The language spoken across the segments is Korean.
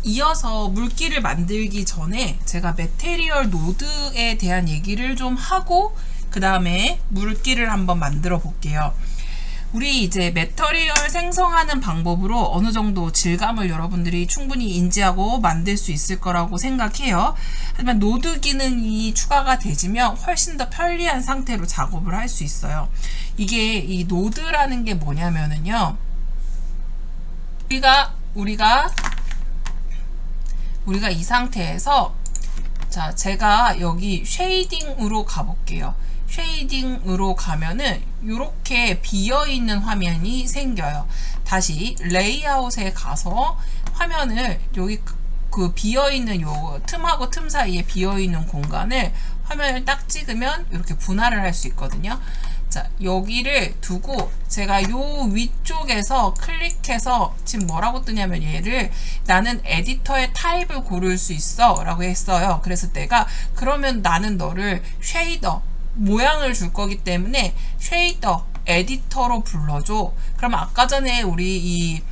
이어서 물기를 만들기 전에 제가 메테리얼 노드에 대한 얘기를 좀 하고 그 다음에 물기를 한번 만들어 볼게요. 우리 이제 메테리얼 생성하는 방법으로 어느 정도 질감을 여러분들이 충분히 인지하고 만들 수 있을 거라고 생각해요. 하지만 노드 기능이 추가가 되지면 훨씬 더 편리한 상태로 작업을 할 수 있어요. 이게 이 노드라는 게 뭐냐면은요. 우리가 이 상태에서 자, 제가 여기 쉐이딩으로 가볼게요. 쉐이딩으로 가면은 이렇게 비어있는 화면이 생겨요. 다시 레이아웃에 가서 화면을 여기 그 비어있는 요 틈하고 틈 사이에 비어있는 공간을 화면을 딱 찍으면 이렇게 분할을 할 수 있거든요. 자, 여기를 두고 제가 요 위쪽에서 클릭해서 지금 뭐라고 뜨냐면 얘를 나는 에디터의 타입을 고를 수 있어 라고 했어요. 그래서 내가 그러면 나는 너를 쉐이더 모양을 줄 거기 때문에 쉐이더 에디터로 불러줘. 그러면 아까 전에 우리 이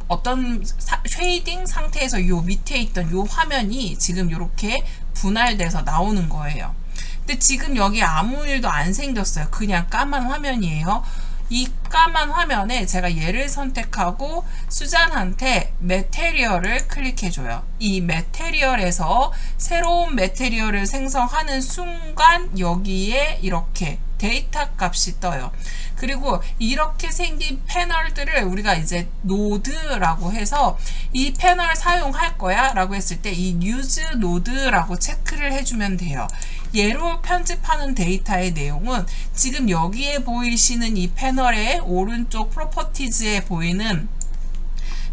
어떤 쉐이딩 상태에서 요 밑에 있던 요 화면이 지금 이렇게 분할돼서 나오는 거예요. 근데 지금 여기 아무 일도 안 생겼어요. 그냥 까만 화면이에요. 이 까만 화면에 제가 얘를 선택하고 수잔한테 메테리얼을 클릭해줘요. 이 메테리얼에서 새로운 메테리얼을 생성하는 순간 여기에 이렇게 데이터 값이 떠요. 그리고 이렇게 생긴 패널들을 우리가 이제 노드라고 해서 이 패널 사용할 거야 라고 했을 때 이 use 노드라고 체크를 해주면 돼요. 얘로 편집하는 데이터의 내용은 지금 여기에 보이시는 이 패널의 오른쪽 프로퍼티즈에 보이는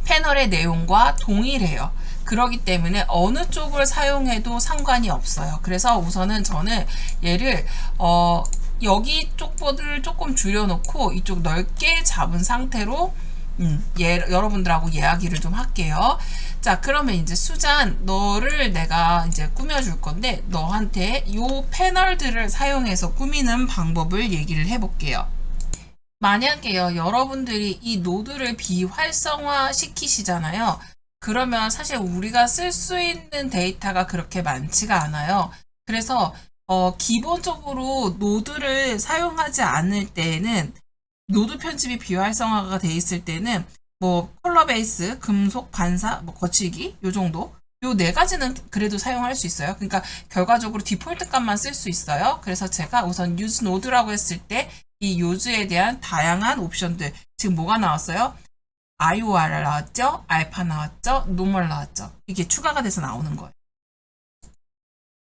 패널의 내용과 동일해요. 그렇기 때문에 어느 쪽을 사용해도 상관이 없어요. 그래서 우선은 저는 얘를 여기 쪽보드를 조금 줄여놓고 이쪽 넓게 잡은 상태로 여러분들하고 이야기를 좀 할게요. 자, 그러면 이제 수잔, 너를 내가 이제 꾸며줄 건데 너한테 요 패널들을 사용해서 꾸미는 방법을 얘기를 해볼게요. 만약에요, 여러분들이 이 노드를 비활성화 시키시잖아요. 그러면 사실 우리가 쓸 수 있는 데이터가 그렇게 많지가 않아요. 그래서 기본적으로 노드를 사용하지 않을 때에는 노드 편집이 비활성화가 돼 있을 때는 뭐 컬러 베이스, 금속, 반사, 뭐 거치기 요 정도 요 네 가지는 그래도 사용할 수 있어요. 그러니까 결과적으로 디폴트 값만 쓸 수 있어요. 그래서 제가 우선 use 노드라고 했을 때 이 요즈에 대한 다양한 옵션들 지금 뭐가 나왔어요? IOR 나왔죠? 알파 나왔죠? 노멀 나왔죠? 이게 추가가 돼서 나오는 거예요.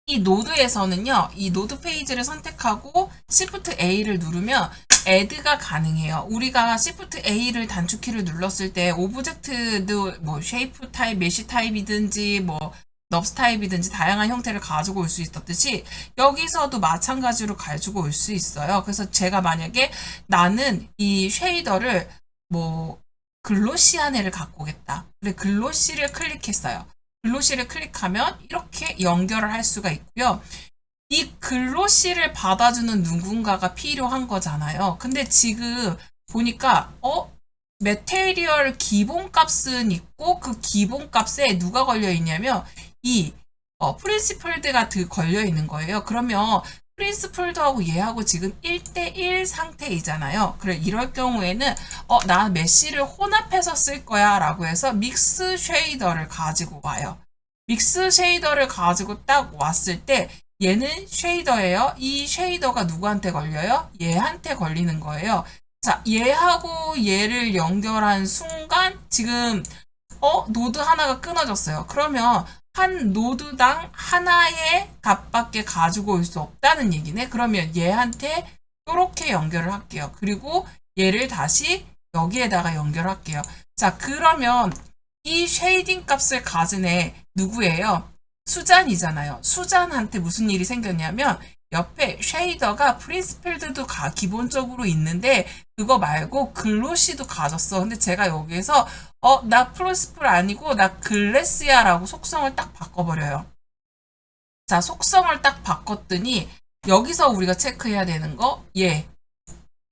이 노드에서는요, 이 노드 페이지를 선택하고 Shift A를 누르면 add가 가능해요. 우리가 Shift A를 단축키를 눌렀을 때 오브젝트도 뭐 쉐이프 타입, 메시 타입이든지 뭐 넙스 타입이든지 다양한 형태를 가지고 올 수 있었듯이 여기서도 마찬가지로 가지고 올 수 있어요. 그래서 제가 만약에 나는 이 쉐이더를 뭐 글로시한 애를 갖고 오겠다. 그래 글로시를 클릭했어요. 글로시를 클릭하면 이렇게 연결을 할 수가 있고요. 이 글로시를 받아주는 누군가가 필요한 거잖아요. 근데 지금 보니까 메테리얼 기본값은 있고 그 기본값에 누가 걸려 있냐면 이 프린시플드가 걸려 있는 거예요. 그러면 프린시플드하고 얘하고 지금 1대1 상태이잖아요. 그래 이럴 경우에는 나 메쉬를 혼합해서 쓸 거야 라고 해서 믹스 쉐이더를 가지고 와요. 믹스 쉐이더를 가지고 딱 왔을 때 얘는 쉐이더예요. 이 쉐이더가 누구한테 걸려요? 얘한테 걸리는 거예요. 자, 얘하고 얘를 연결한 순간 지금 노드 하나가 끊어졌어요. 그러면 한 노드당 하나의 값밖에 가지고 올 수 없다는 얘기네. 그러면 얘한테 이렇게 연결을 할게요. 그리고 얘를 다시 여기에다가 연결할게요. 자, 그러면 이 쉐이딩 값을 가진 애 누구예요? 수잔이잖아요. 수잔한테 무슨 일이 생겼냐면 옆에 쉐이더가 프린스필드도 기본적으로 있는데 그거 말고 글로시도 가졌어. 근데 제가 여기에서 나 프린스플 아니고 나 글래스야 라고 속성을 딱 바꿔버려요. 자, 속성을 딱 바꿨더니 여기서 우리가 체크해야 되는 거 얘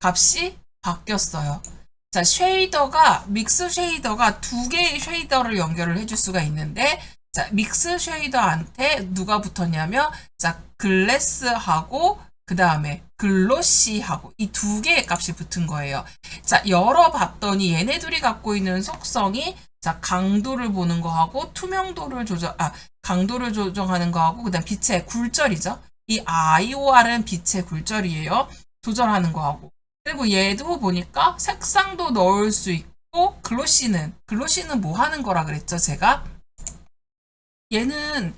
값이 바뀌었어요. 자, 쉐이더가, 믹스 쉐이더가 두 개의 쉐이더를 연결을 해줄 수가 있는데, 자, 믹스 쉐이더한테 누가 붙었냐면, 자, 글래스하고, 그 다음에 글로시하고, 이 두 개의 값이 붙은 거예요. 자, 열어봤더니 얘네 둘이 갖고 있는 속성이, 자, 강도를 보는 거하고, 강도를 조정하는 거하고, 그 다음 빛의 굴절이죠. 이 IOR은 빛의 굴절이에요. 조절하는 거하고. 그리고 얘도 보니까 색상도 넣을 수 있고, 글로시는 뭐 하는 거라 그랬죠, 제가? 얘는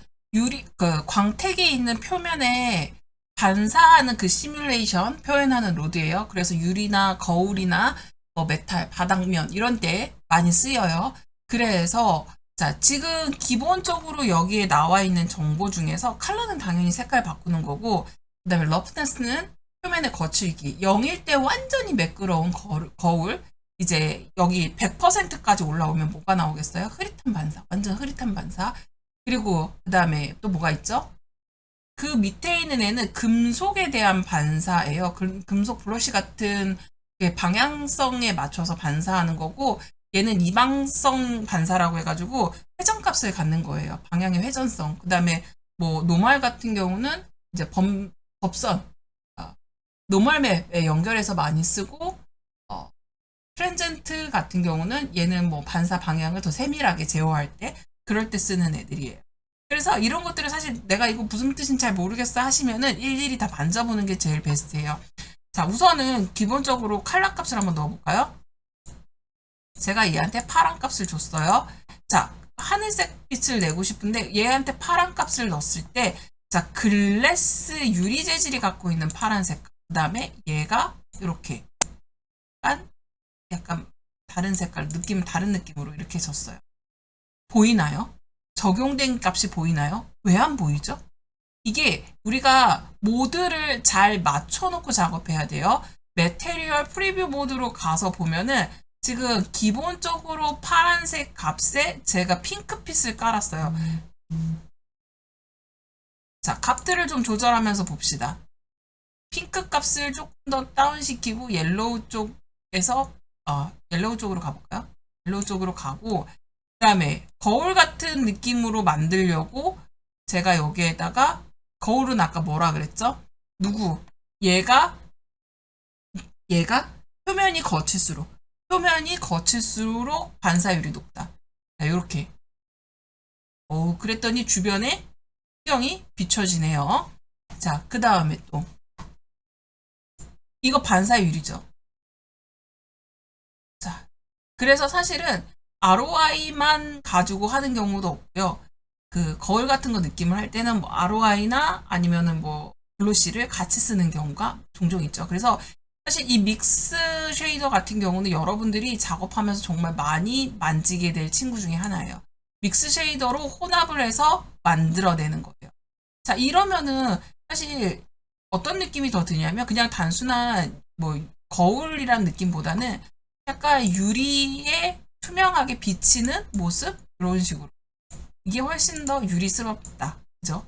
광택이 있는 표면에 반사하는 그 시뮬레이션 표현하는 로드예요. 그래서 유리나 거울이나 뭐 메탈, 바닥면 이런 데 많이 쓰여요. 그래서 자, 지금 기본적으로 여기에 나와 있는 정보 중에서 컬러는 당연히 색깔 바꾸는 거고, 그 다음에 러프네스는 표면의 거칠기, 0일 때 완전히 매끄러운 거울, 이제 여기 100%까지 올라오면 뭐가 나오겠어요? 흐릿한 반사, 완전 흐릿한 반사. 그리고 그 다음에 또 뭐가 있죠? 그 밑에 있는 애는 금속에 대한 반사예요. 금속 브러쉬 같은 방향성에 맞춰서 반사하는 거고, 얘는 이방성 반사라고 해가지고 회전값을 갖는 거예요. 방향의 회전성. 그 다음에 뭐 노멀 같은 경우는 이제 법선, 노멀맵에 연결해서 많이 쓰고, 트랜젠트 같은 경우는 얘는 뭐 반사 방향을 더 세밀하게 제어할 때, 그럴 때 쓰는 애들이에요. 그래서 이런 것들을 사실 내가 이거 무슨 뜻인지 잘 모르겠어 하시면은 일일이 다 만져보는 게 제일 베스트예요. 자, 우선은 기본적으로 컬러 값을 한번 넣어볼까요? 제가 얘한테 파란 값을 줬어요. 자, 하늘색 빛을 내고 싶은데 얘한테 파란 값을 넣었을 때, 자, 글래스 유리 재질이 갖고 있는 파란색, 그 다음에 얘가 이렇게 약간 다른 색깔, 다른 느낌으로 이렇게 졌어요. 보이나요? 적용된 값이 보이나요? 왜 안 보이죠? 이게 우리가 모드를 잘 맞춰놓고 작업해야 돼요. 매테리얼 프리뷰 모드로 가서 보면은 지금 기본적으로 파란색 값에 제가 핑크빛을 깔았어요. 자, 값들을 좀 조절하면서 봅시다. 핑크 값을 조금 더 다운시키고 옐로우 쪽에서 옐로우 쪽으로 가볼까요? 옐로우 쪽으로 가고, 그 다음에 거울 같은 느낌으로 만들려고 제가 여기에다가 거울은 아까 뭐라 그랬죠? 얘가 표면이 거칠수록 반사율이 높다. 자, 이렇게. 그랬더니 주변에 풍경이 비춰지네요. 자, 그 다음에 또 이거 반사율이죠. 자, 그래서 사실은 ROI만 가지고 하는 경우도 없고요. 그 거울 같은 거 느낌을 할 때는 뭐 ROI나 아니면은 뭐 글로시를 같이 쓰는 경우가 종종 있죠. 그래서 사실 이 믹스 쉐이더 같은 경우는 여러분들이 작업하면서 정말 많이 만지게 될 친구 중에 하나예요. 믹스 쉐이더로 혼합을 해서 만들어내는 거예요. 자, 이러면은 사실 어떤 느낌이 더 드냐면 그냥 단순한 뭐 거울이란 느낌보다는 약간 유리에 투명하게 비치는 모습? 이런 식으로. 이게 훨씬 더 유리스럽다. 그죠?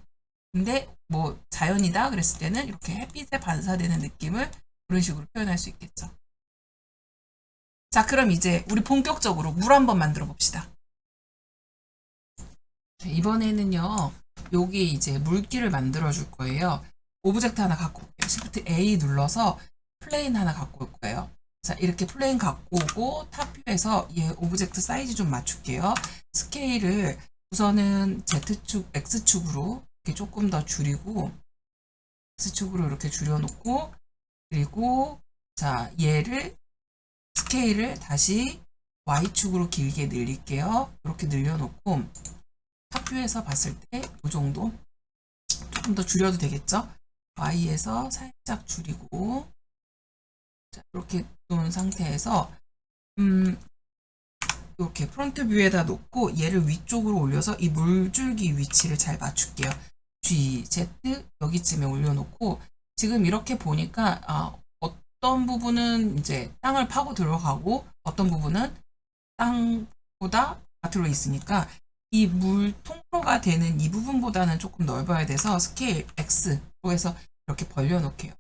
근데 뭐 자연이다 그랬을 때는 이렇게 햇빛에 반사되는 느낌을 그런 식으로 표현할 수 있겠죠. 자, 그럼 이제 우리 본격적으로 물 한번 만들어 봅시다. 이번에는요, 여기 이제 물기를 만들어 줄 거예요. 오브젝트 하나 갖고 올게요. Shift A 눌러서 플레인 하나 갖고 올 거예요. 자, 이렇게 플레인 갖고 오고 탑뷰에서 얘 오브젝트 사이즈 좀 맞출게요. 스케일을 우선은 Z축, X축으로 이렇게 조금 더 줄이고, X축으로 이렇게 줄여놓고, 그리고 자, 얘를 스케일을 다시 Y축으로 길게 늘릴게요. 이렇게 늘려놓고 탑뷰에서 봤을 때 이 정도 조금 더 줄여도 되겠죠? Y에서 살짝 줄이고, 자, 이렇게 놓은 상태에서 이렇게 프론트 뷰에다 놓고 얘를 위쪽으로 올려서 이 물줄기 위치를 잘 맞출게요. G, Z 여기쯤에 올려놓고 지금 이렇게 보니까 어떤 부분은 이제 땅을 파고 들어가고 어떤 부분은 땅보다 바깥으로 있으니까 이 물 통로가 되는 이 부분보다는 조금 넓어야 돼서 스케일 X로 해서 이렇게 벌려놓게요.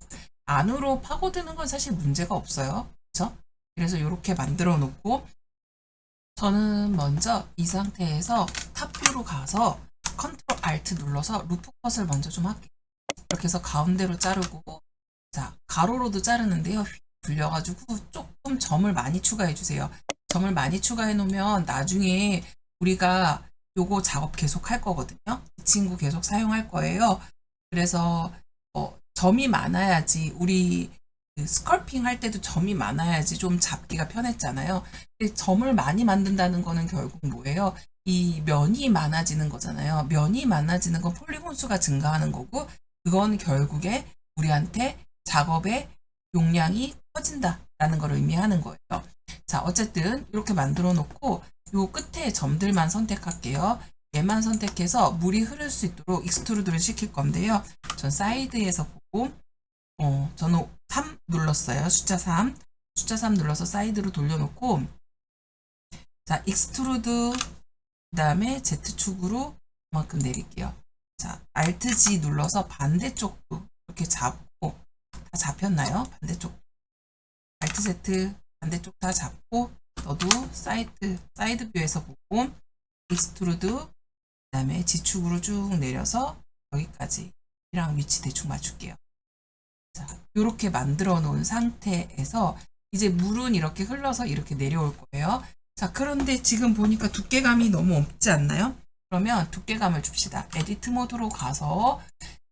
안으로 파고드는 건 사실 문제가 없어요. 그렇죠? 그래서 이렇게 만들어 놓고 저는 먼저 이 상태에서 탑뷰로 가서 컨트롤 알트 눌러서 루프 컷을 먼저 좀 할게요. 이렇게 해서 가운데로 자르고 자 가로로도 자르는데요. 휙 불려가지고 조금 점을 많이 추가해 주세요. 점을 많이 추가해 놓으면 나중에 우리가 요거 작업 계속 할 거거든요. 이 친구 계속 사용할 거예요. 그래서 점이 많아야지 우리 그 스컬핑 할 때도 점이 많아야지 좀 잡기가 편했잖아요. 근데 점을 많이 만든다는 거는 결국 뭐예요? 이 면이 많아지는 거잖아요. 면이 많아지는 건 폴리곤 수가 증가하는 거고 그건 결국에 우리한테 작업의 용량이 커진다라는 걸 의미하는 거예요. 자, 어쨌든 이렇게 만들어 놓고 요 끝에 점들만 선택할게요. 얘만 선택해서 물이 흐를 수 있도록 익스트루드를 시킬 건데요. 전 사이드에서 보고 저는 3 눌렀어요. 숫자 3 눌러서 사이드로 돌려놓고 자 익스트루드 그 다음에 Z축으로 그만큼 내릴게요. 자 Alt G 눌러서 반대쪽도 이렇게 잡고 다 잡혔나요? 반대쪽 Alt Z 반대쪽 다 잡고 너도 사이드 뷰에서 보고 익스트루드 그 다음에 G축으로 쭉 내려서 여기까지 이랑 위치 대충 맞출게요. 자, 이렇게 만들어 놓은 상태에서 이제 물은 이렇게 흘러서 이렇게 내려올 거예요. 자, 그런데 지금 보니까 두께감이 너무 없지 않나요? 그러면 두께감을 줍시다. 에디트 모드로 가서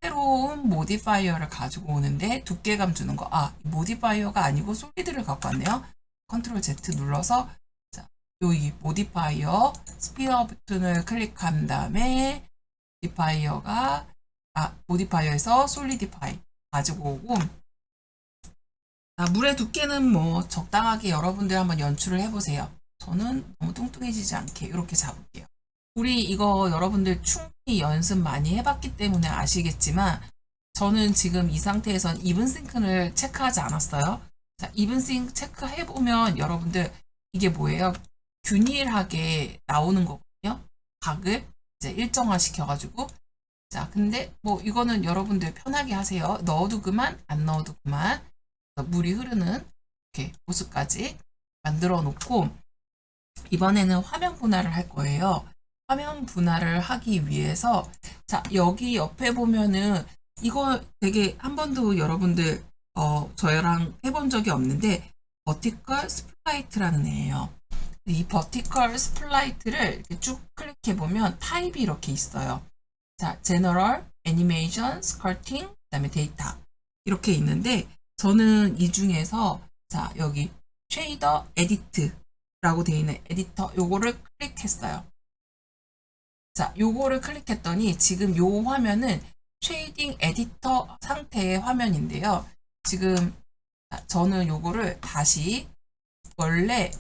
새로운 모디파이어를 가지고 오는데 두께감 주는 거. 모디파이어가 아니고 솔리드를 갖고 왔네요. 컨트롤 Z 눌러서 자, 여기 모디파이어 스피어 버튼을 클릭한 다음에 모디파이어에서 솔리디파이 가지고 오고 물의 두께는 뭐 적당하게 여러분들 한번 연출을 해보세요. 저는 너무 뚱뚱해지지 않게 이렇게 잡을게요. 우리 이거 여러분들 충분히 연습 많이 해봤기 때문에 아시겠지만 저는 지금 이 상태에선 이븐싱크를 체크하지 않았어요. 자, 이븐싱크 체크해보면 여러분들 이게 뭐예요? 균일하게 나오는 거거든요. 각을 이제 일정화 시켜가지고 자, 근데 뭐 이거는 여러분들 편하게 하세요. 넣어도 그만, 안 넣어도 그만. 물이 흐르는 이렇게 모습까지 만들어 놓고 이번에는 화면 분할을 할 거예요. 화면 분할을 하기 위해서 자, 여기 옆에 보면은 이거 되게 한 번도 여러분들 저랑 해본 적이 없는데 버티컬 스플라이트라는 애예요. 이 버티컬 스플라이트를 이렇게 쭉 클릭해 보면 타입이 이렇게 있어요. 자, 제너럴, 애니메이션, 스컬팅, 그 다음에 데이터 이렇게 있는데 저는 이 중에서 자 여기 쉐이더 에디트라고 되어 있는 에디터 요거를 클릭했어요. 자, 요거를 클릭했더니 지금 요 화면은 쉐이딩 에디터 상태의 화면인데요. 지금 저는 요거를 다시 원래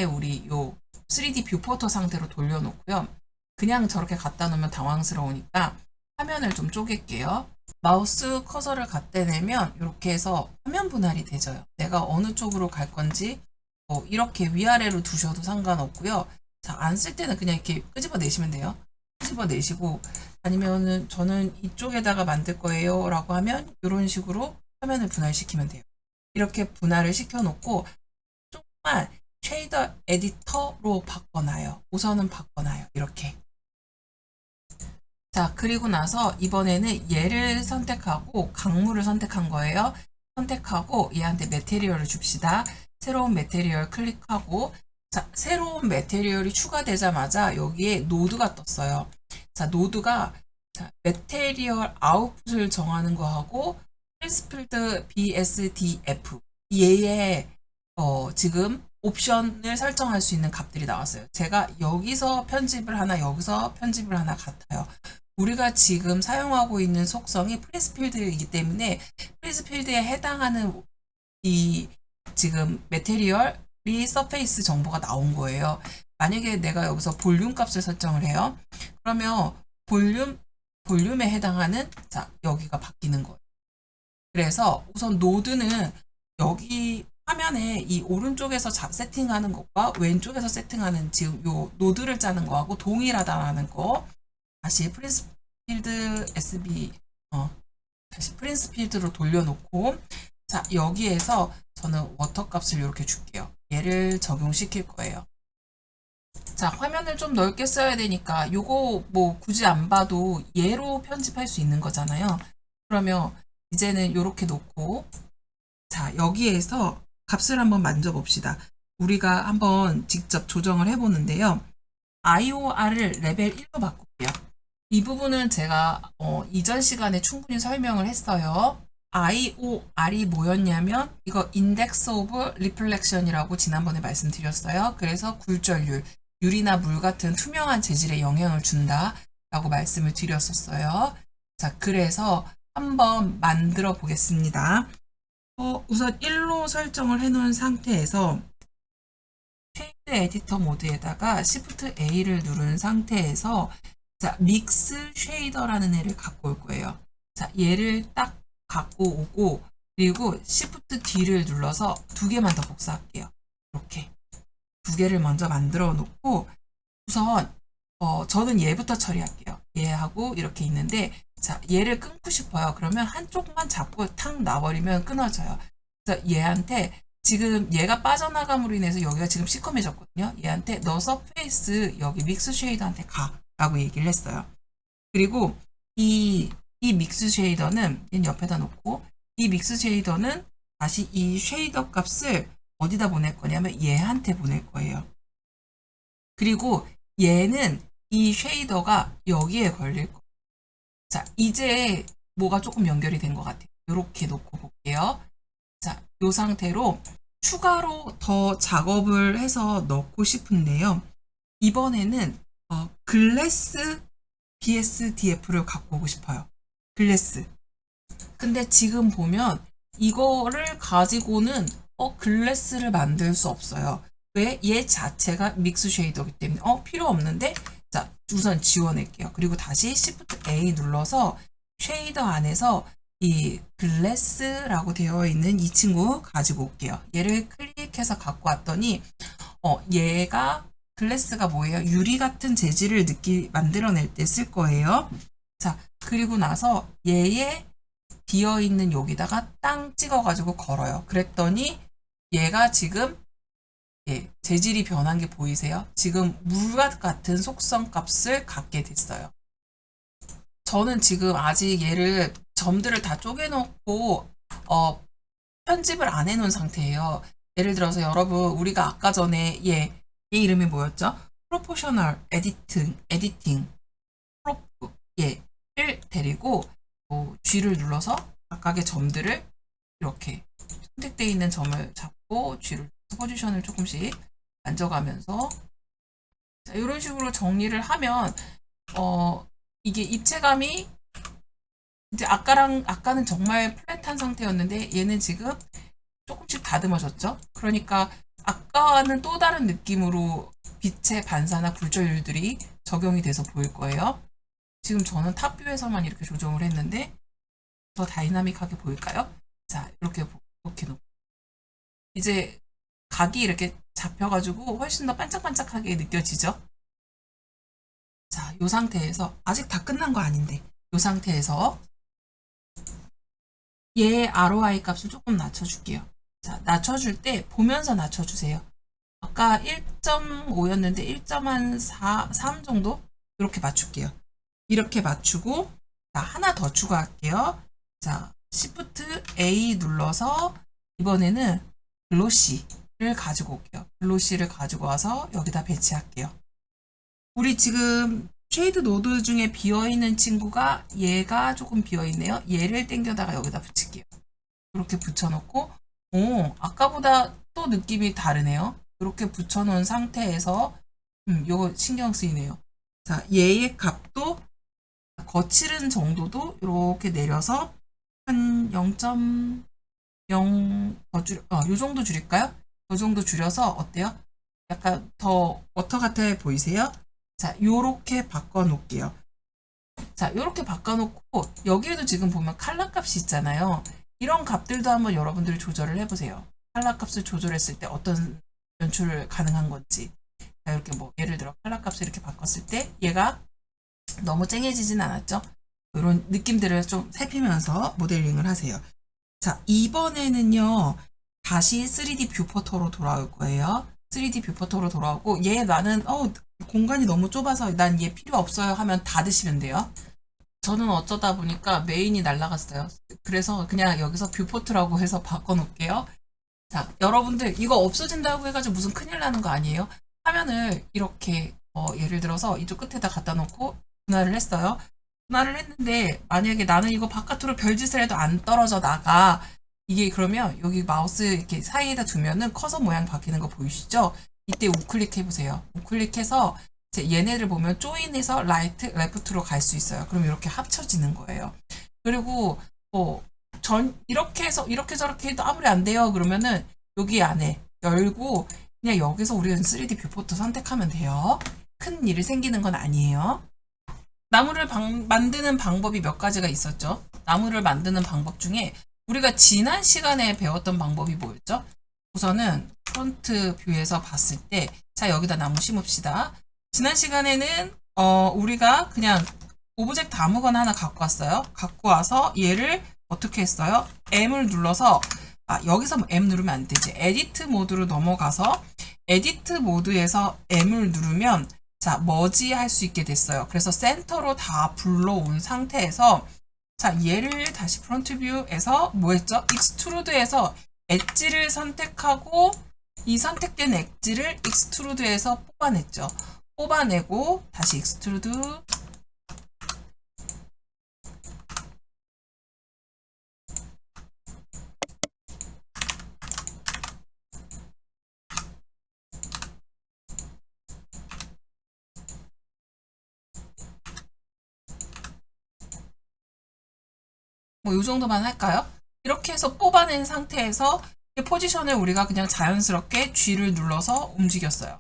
우리 요 3D 뷰포터 상태로 돌려놓고요. 그냥 저렇게 갖다 놓으면 당황스러우니까 화면을 좀 쪼갤게요. 마우스 커서를 갖다 대면 이렇게 해서 화면 분할이 되져요. 내가 어느 쪽으로 갈 건지 이렇게 위아래로 두셔도 상관없고요. 자, 안 쓸 때는 그냥 이렇게 끄집어 내시면 돼요. 끄집어 내시고 아니면은 저는 이쪽에다가 만들 거예요 라고 하면 이런 식으로 화면을 분할시키면 돼요. 이렇게 분할을 시켜놓고 조금만 쉐이더 에디터로 바꿔놔요. 우선은 바꿔놔요. 이렇게. 자, 그리고 나서 이번에는 얘를 선택하고 강물을 선택한 거예요. 선택하고 얘한테 매테리얼을 줍시다. 새로운 매테리얼 클릭하고 자, 새로운 매테리얼이 추가되자마자 여기에 노드가 떴어요. 자, 노드가 매테리얼 아웃풋을 정하는 거하고 프린스필드 BSDF 얘의 지금 옵션을 설정할 수 있는 값들이 나왔어요. 제가 여기서 편집을 하나 여기서 편집을 하나 같아요. 우리가 지금 사용하고 있는 속성이 프린스필드이기 때문에 프린스필드에 해당하는 이 지금 매테리얼이 서페이스 정보가 나온 거예요. 만약에 내가 여기서 볼륨 값을 설정을 해요. 그러면 볼륨에 해당하는 자 여기가 바뀌는 거예요. 그래서 우선 노드는 여기 화면에 이 오른쪽에서 세팅하는 것과 왼쪽에서 세팅하는 지금 요 노드를 짜는 거하고 동일하다라는 거 다시 프린스필드 SB 다시 프린스필드로 돌려놓고 자, 여기에서 저는 워터 값을 이렇게 줄게요. 얘를 적용시킬 거예요. 자, 화면을 좀 넓게 써야 되니까 요거 뭐 굳이 안 봐도 얘로 편집할 수 있는 거잖아요. 그러면 이제는 이렇게 놓고, 자, 여기에서 값을 한번 만져봅시다. 우리가 한번 직접 조정을 해보는데요. IOR을 레벨 1로 바꿀게요. 이 부분은 제가 이전 시간에 충분히 설명을 했어요. IOR이 뭐였냐면 이거 Index of Reflection이라고 지난번에 말씀드렸어요. 그래서 굴절율, 유리나 물 같은 투명한 재질에 영향을 준다 라고 말씀을 드렸었어요. 자, 그래서 한번 만들어 보겠습니다. 우선 1로 설정을 해놓은 상태에서 쉐이드 에디터 모드에다가 Shift A를 누른 상태에서 자, 믹스 쉐이더라는 애를 갖고 올 거예요. 자, 얘를 딱 갖고 오고 그리고 Shift D를 눌러서 두 개만 더 복사할게요. 이렇게 두 개를 먼저 만들어 놓고 우선 저는 얘부터 처리할게요. 얘하고 이렇게 있는데 자, 얘를 끊고 싶어요. 그러면 한쪽만 잡고 탁 놔버리면 끊어져요. 그래서 얘한테 지금 얘가 빠져나감으로 인해서 여기가 지금 시커매졌거든요. 얘한테 너 서페이스 여기 믹스 쉐이더한테 가 라고 얘기를 했어요. 그리고 이 믹스 쉐이더는 얘는 옆에다 놓고 이 믹스 쉐이더는 다시 이 쉐이더 값을 어디다 보낼 거냐면 얘한테 보낼 거예요. 그리고 얘는 이 쉐이더가 여기에 걸릴 거예요. 자, 이제 뭐가 조금 연결이 된 것 같아요. 이렇게 놓고 볼게요. 자, 이 상태로 추가로 더 작업을 해서 넣고 싶은데요. 이번에는 글래스 BSDF를 갖고 오고 싶어요. 글래스. 근데 지금 보면 이거를 가지고는 글래스를 만들 수 없어요. 왜? 얘 자체가 믹스 쉐이더이기 때문에 필요 없는데 자, 우선 지워낼게요. 그리고 다시 Shift A 눌러서 쉐이더 안에서 이 글래스라고 되어 있는 이 친구 가지고 올게요. 얘를 클릭해서 갖고 왔더니 얘가 글래스가 뭐예요? 유리 같은 재질을 만들어낼 때 쓸 거예요. 자, 그리고 나서 얘의 비어있는 여기다가 땅 찍어가지고 걸어요. 그랬더니 얘가 지금 재질이 변한 게 보이세요? 지금 물 같은 속성 값을 갖게 됐어요. 저는 지금 아직 얘를 점들을 다 쪼개놓고 편집을 안 해놓은 상태예요. 예를 들어서 여러분 우리가 아까 전에 얘 이름이 뭐였죠? 프로포셔널 에디팅 프로프 얘를 데리고 G를 눌러서 각각의 점들을 이렇게 선택되어 있는 점을 잡고 G를 포지션을 조금씩 만져가면서 자, 이런 식으로 정리를 하면 이게 입체감이 이제 아까는 정말 플랫한 상태였는데 얘는 지금 조금씩 다듬어졌죠. 그러니까 아까와는 또 다른 느낌으로 빛의 반사나 굴절율들이 적용이 돼서 보일 거예요. 지금 저는 탑뷰에서만 이렇게 조정을 했는데 더 다이나믹하게 보일까요? 자, 이렇게 놓고 이제 각이 이렇게 잡혀가지고 훨씬 더 반짝반짝하게 느껴지죠? 자, 이 상태에서 아직 다 끝난 거 아닌데 이 상태에서 얘 ROI 값을 조금 낮춰줄게요. 자, 낮춰줄 때 보면서 낮춰주세요. 아까 1.5였는데 1.3 정도? 이렇게 맞출게요. 이렇게 맞추고 자, 하나 더 추가할게요. 자, Shift A 눌러서 이번에는 글로시를 가지고 올게요. 글로시를 가지고 와서 여기다 배치할게요. 우리 지금 쉐이드 노드 중에 비어있는 친구가 얘가 조금 비어있네요. 얘를 당겨다가 여기다 붙일게요. 이렇게 붙여놓고 아까보다 또 느낌이 다르네요. 이렇게 붙여놓은 상태에서 이거 신경 쓰이네요. 자, 얘의 값도 거칠은 정도도 이렇게 내려서 한 0.0 요 정도 줄일까요? 요 정도 줄여서 어때요? 약간 더 워터 같아 보이세요? 자, 요렇게 바꿔 놓을게요. 자, 요렇게 바꿔 놓고 여기에도 지금 보면 칼라 값이 있잖아요. 이런 값들도 한번 여러분들이 조절을 해보세요. 칼라 값을 조절했을 때 어떤 연출을 가능한 건지. 자, 이렇게 뭐 예를 들어 칼라 값을 이렇게 바꿨을 때 얘가 너무 쨍해지진 않았죠? 이런 느낌들을 좀 살피면서 모델링을 하세요. 자, 이번에는요, 다시 3D 뷰포터로 돌아올 거예요. 3D 뷰포터로 돌아오고, 얘 나는, 공간이 너무 좁아서 난 얘 필요 없어요 하면 닫으시면 돼요. 저는 어쩌다 보니까 메인이 날라갔어요. 그래서 그냥 여기서 뷰포트라고 해서 바꿔놓을게요. 자, 여러분들 이거 없어진다고 해가지고 무슨 큰일 나는 거 아니에요? 화면을 이렇게 예를 들어서 이쪽 끝에다 갖다 놓고 분할을 했어요. 분할을 했는데 만약에 나는 이거 바깥으로 별짓을 해도 안 떨어져 나가. 이게 그러면 여기 마우스 이렇게 사이에다 두면은 커서 모양 바뀌는 거 보이시죠? 이때 우클릭 해보세요. 우클릭해서 이제 얘네를 보면 조인해서 라이트, 레프트로 갈 수 있어요. 그럼 이렇게 합쳐지는 거예요. 그리고 이렇게 해서 이렇게 저렇게 해도 아무리 안 돼요. 그러면은 여기 안에 열고 그냥 여기서 우리는 3D 뷰포터 선택하면 돼요. 큰 일이 생기는 건 아니에요. 나무를 만드는 방법이 몇 가지가 있었죠. 나무를 만드는 방법 중에 우리가 지난 시간에 배웠던 방법이 뭐였죠? 우선은 프론트 뷰에서 봤을 때, 자, 여기다 나무 심읍시다. 지난 시간에는 우리가 그냥 오브젝트 아무거나 하나 갖고 왔어요. 갖고 와서 얘를 어떻게 했어요? M을 눌러서 여기서 M 누르면 안 되지. 에디트 모드로 넘어가서 에디트 모드에서 M을 누르면 자, 머지 할 수 있게 됐어요. 그래서 센터로 다 불러온 상태에서 자, 얘를 다시 프론트 뷰에서 뭐 했죠? 익스트루드에서 엣지를 선택하고 이 선택된 엣지를 익스트루드에서 뽑아냈죠. 뽑아내고 다시 익스트루드 뭐 이 정도만 할까요? 이렇게 해서 뽑아낸 상태에서 포지션을 우리가 그냥 자연스럽게 G를 눌러서 움직였어요.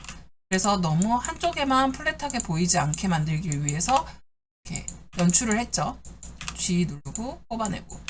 그래서 너무 한쪽에만 플랫하게 보이지 않게 만들기 위해서 이렇게 연출을 했죠. G 누르고 뽑아내고.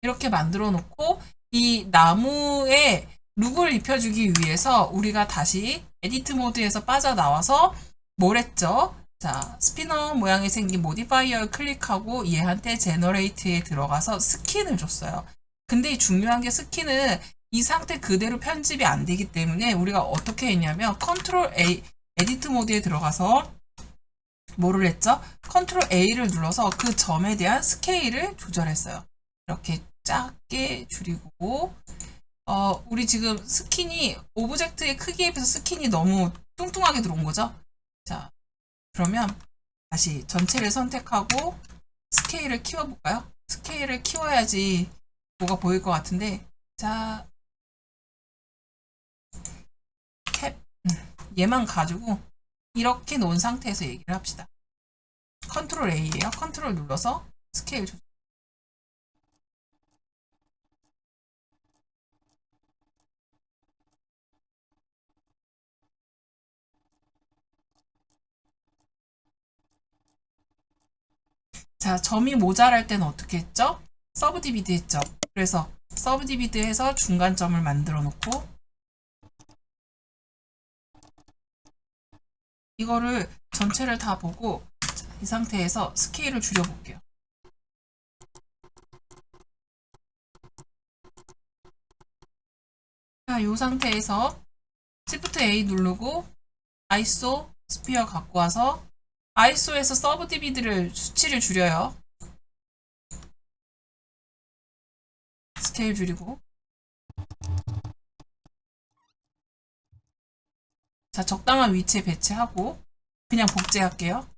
이렇게 만들어 놓고 이 나무에 룩을 입혀주기 위해서 우리가 다시 에디트 모드에서 빠져나와서 뭘 했죠? 자, 스피너 모양이 생긴 모디파이어를 클릭하고 얘한테 제너레이트에 들어가서 스킨을 줬어요. 근데 중요한 게 스킨은 이 상태 그대로 편집이 안 되기 때문에 우리가 어떻게 했냐면 컨트롤 A, 에디트 모드에 들어가서 뭐를 했죠? 컨트롤 A를 눌러서 그 점에 대한 스케일을 조절했어요. 이렇게 작게 줄이고 우리 지금 스킨이 오브젝트의 크기에 비해서 스킨이 너무 뚱뚱하게 들어온 거죠. 자, 그러면 다시 전체를 선택하고 스케일을 키워볼까요? 스케일을 키워야지 뭐가 보일 것 같은데 자, 캡 얘만 가지고 이렇게 놓은 상태에서 얘기를 합시다. 컨트롤 A예요. 컨트롤 눌러서 스케일 조절. 자, 점이 모자랄 때는 어떻게 했죠? 서브 디비드 했죠. 그래서 서브 디비드해서 중간점을 만들어 놓고 이거를 전체를 다 보고 이 상태에서 스케일을 줄여볼게요. 자, 이 상태에서 Shift A 누르고 아이소 스피어 갖고 와서 아이소에서 서브 디비드를 수치를 줄여요. 스케일 줄이고 자, 적당한 위치에 배치하고 그냥 복제할게요.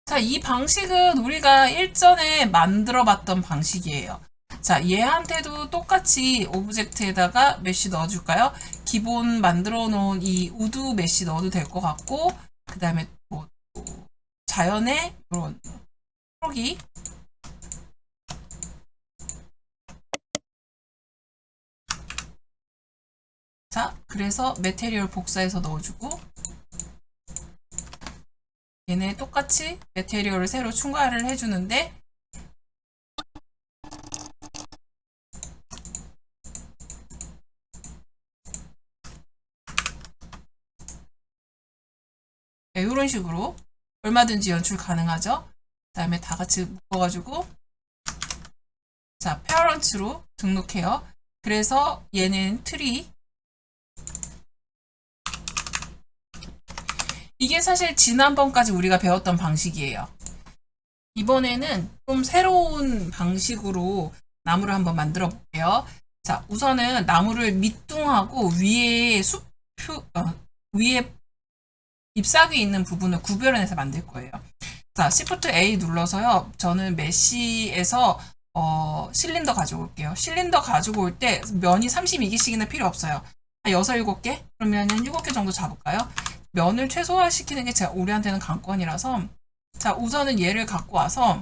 자, 이 방식은 우리가 일전에 만들어 봤던 방식이에요. 자, 얘한테도 똑같이 오브젝트에다가 메쉬 넣어줄까요? 기본 만들어 놓은 이 우드 메쉬 넣어도 될 것 같고, 그 다음에 뭐, 자연의 이런 프로기. 자, 그래서 메테리얼 복사해서 넣어주고, 얘네 똑같이 메테리얼을 새로 추가를 해주는데, 이런 식으로 얼마든지 연출 가능하죠. 그 다음에 다 같이 묶어가지고, 자, 페어런츠로 등록해요. 그래서 얘는 트리. 이게 사실 지난번까지 우리가 배웠던 방식이에요. 이번에는 좀 새로운 방식으로 나무를 한번 만들어 볼게요. 자, 우선은 나무를 밑둥하고 위에 잎사귀 있는 부분을 구별해서 만들 거예요. 자, Shift A 눌러서요. 저는 메쉬에서 실린더 가지고 올게요. 실린더 가지고 올 때 면이 32개씩이나 필요 없어요. 6, 7개? 그러면은 7개 정도 잡을까요? 면을 최소화시키는 게 우리한테는 관건이라서, 자, 우선은 얘를 갖고 와서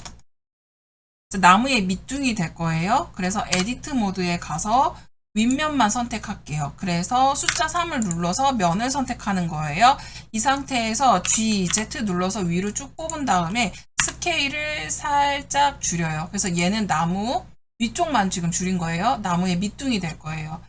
나무의 밑둥이 될 거예요. 그래서 에디트 모드에 가서 윗면만 선택할게요. 그래서 숫자 3을 눌러서 면을 선택하는 거예요. 이 상태에서 G, Z 눌러서 위로 쭉 뽑은 다음에 스케일을 살짝 줄여요. 그래서 얘는 나무 위쪽만 지금 줄인 거예요. 나무의 밑둥이 될 거예요.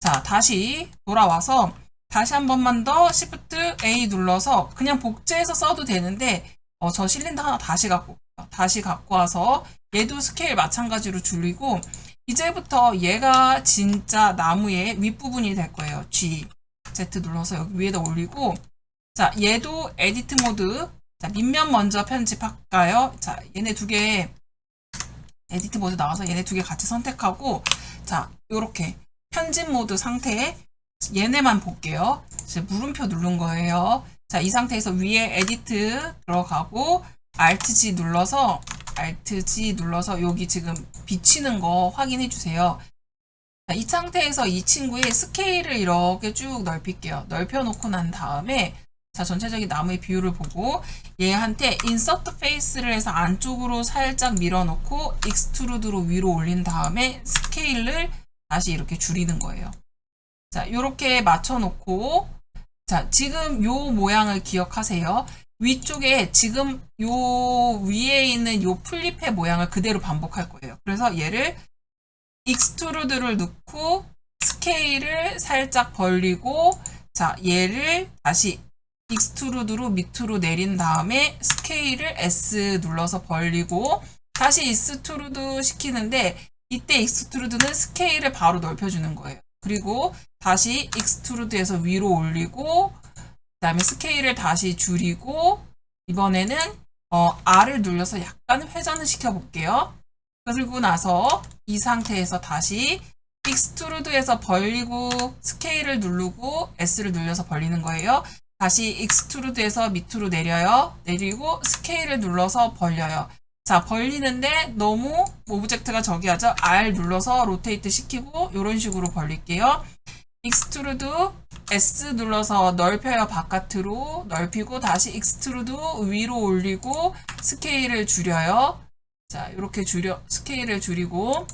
자, 다시 돌아와서 다시 한 번만 더 Shift A 눌러서 그냥 복제해서 써도 되는데, 저 실린더 하나 다시 갖고 올게요. 다시 갖고 와서 얘도 스케일 마찬가지로 줄이고, 이제부터 얘가 진짜 나무의 윗부분이 될 거예요. G, Z 눌러서 여기 위에다 올리고, 자, 얘도 에디트 모드. 자, 밑면 먼저 편집할까요? 자, 얘네 두 개, 에디트 모드 나와서 얘네 두 개 같이 선택하고, 자, 요렇게 편집 모드 상태에 얘네만 볼게요. 이제 물음표 누른 거예요. 자, 이 상태에서 위에 에디트 들어가고, Alt G 눌러서 여기 지금 비치는 거 확인해 주세요. 자, 이 상태에서 이 친구의 스케일을 이렇게 쭉 넓힐게요. 넓혀놓고 난 다음에, 자, 전체적인 나무의 비율을 보고 얘한테 인서트 페이스를 해서 안쪽으로 살짝 밀어놓고 익스트루드로 위로 올린 다음에 스케일을 다시 이렇게 줄이는 거예요. 자, 이렇게 맞춰놓고, 자, 지금 요 모양을 기억하세요. 위쪽에 지금 요 위에 있는 요 플립의 모양을 그대로 반복할 거예요. 그래서 얘를 익스트루드를 넣고 스케일을 살짝 벌리고, 자, 얘를 다시 익스트루드로 밑으로 내린 다음에 스케일을 S 눌러서 벌리고 다시 익스트루드 시키는데, 이때 익스트루드는 스케일을 바로 넓혀주는 거예요. 그리고 다시 익스트루드에서 위로 올리고, 그 다음에 스케일을 다시 줄이고, 이번에는 R을 눌러서 약간 회전을 시켜볼게요. 그리고 나서 이 상태에서 다시 익스트루드에서 벌리고 스케일을 누르고 S를 눌려서 벌리는 거예요. 다시 익스트루드에서 밑으로 내려요. 내리고 스케일을 눌러서 벌려요. 자, 벌리는데 너무 오브젝트가 저기 하죠. R 눌러서 로테이트 시키고 이런 식으로 벌릴게요. 익스트루드 S 눌러서 넓혀요. 바깥으로 넓히고 다시 익스트루드 위로 올리고 스케일을 줄여요. 자, 이렇게 스케일을 줄이고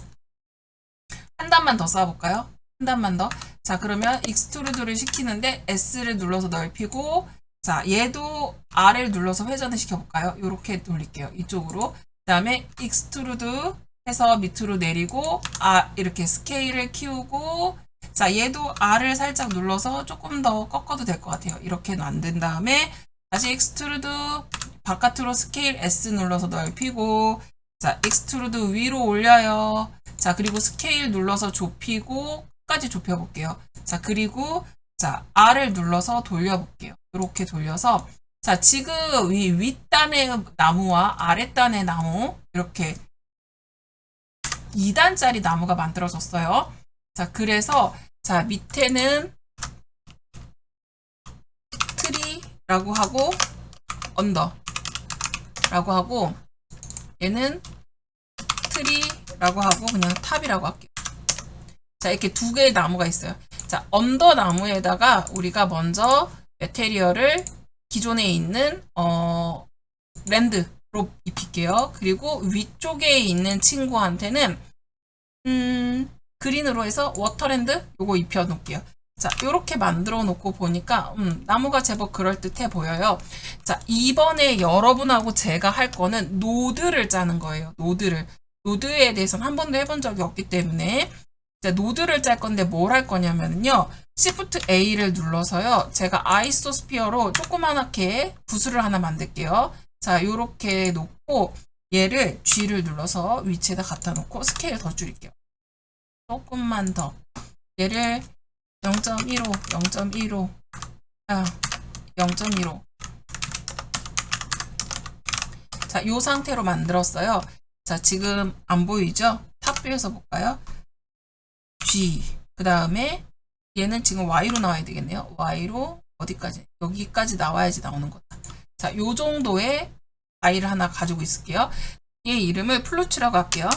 한 단만 더 쌓아볼까요? 한 단만 더. 자, 그러면 익스트루드를 시키는데 S를 눌러서 넓히고, 자, 얘도 R을 눌러서 회전을 시켜볼까요? 이렇게 돌릴게요. 이쪽으로. 그 다음에 익스트루드 해서 밑으로 내리고, 이렇게 스케일을 키우고, 자, 얘도 R을 살짝 눌러서 조금 더 꺾어도 될 것 같아요. 이렇게 만든 다음에 다시 익스트루드 바깥으로 스케일 S 눌러서 넓히고, 자, 익스트루드 위로 올려요. 자, 그리고 스케일 눌러서 좁히고 끝까지 좁혀볼게요. 자, 그리고 자, R을 눌러서 돌려볼게요. 이렇게 돌려서, 자, 지금 이 윗단의 나무와 아랫단의 나무 이렇게 2단짜리 나무가 만들어졌어요. 자, 그래서 자, 밑에는 트리라고 하고 언더라고 하고, 얘는 트리라고 하고 그냥 탑이라고 할게요. 자, 이렇게 두 개의 나무가 있어요. 자, 언더 나무에다가 우리가 먼저 매테리얼을 기존에 있는 랜드로 입힐게요. 그리고 위쪽에 있는 친구한테는 그린으로 해서 워터랜드 요거 입혀 놓을게요. 자, 이렇게 만들어 놓고 보니까 나무가 제법 그럴듯해 보여요. 자, 이번에 여러분하고 제가 할 거는 노드를 짜는 거예요. 노드에 대해서는 한 번도 해본 적이 없기 때문에 자, 노드를 짤 건데 뭘 할 거냐면요. Shift A를 눌러서요. 제가 아이소스피어로 조그만하게 구슬을 하나 만들게요. 자, 요렇게 놓고 얘를 G를 눌러서 위치에다 갖다 놓고 스케일 더 줄일게요. 조금만 더. 얘를 0.15, 0.15, 자, 0.15. 자, 요 상태로 만들었어요. 자, 지금 안 보이죠? 탑뷰에서 볼까요? G. 그 다음에 얘는 지금 Y로 나와야 되겠네요. Y로 어디까지? 여기까지 나와야지 나오는 거다. 자, 요 정도의 Y를 하나 가지고 있을게요. 얘 이름을 플루츠라고 할게요.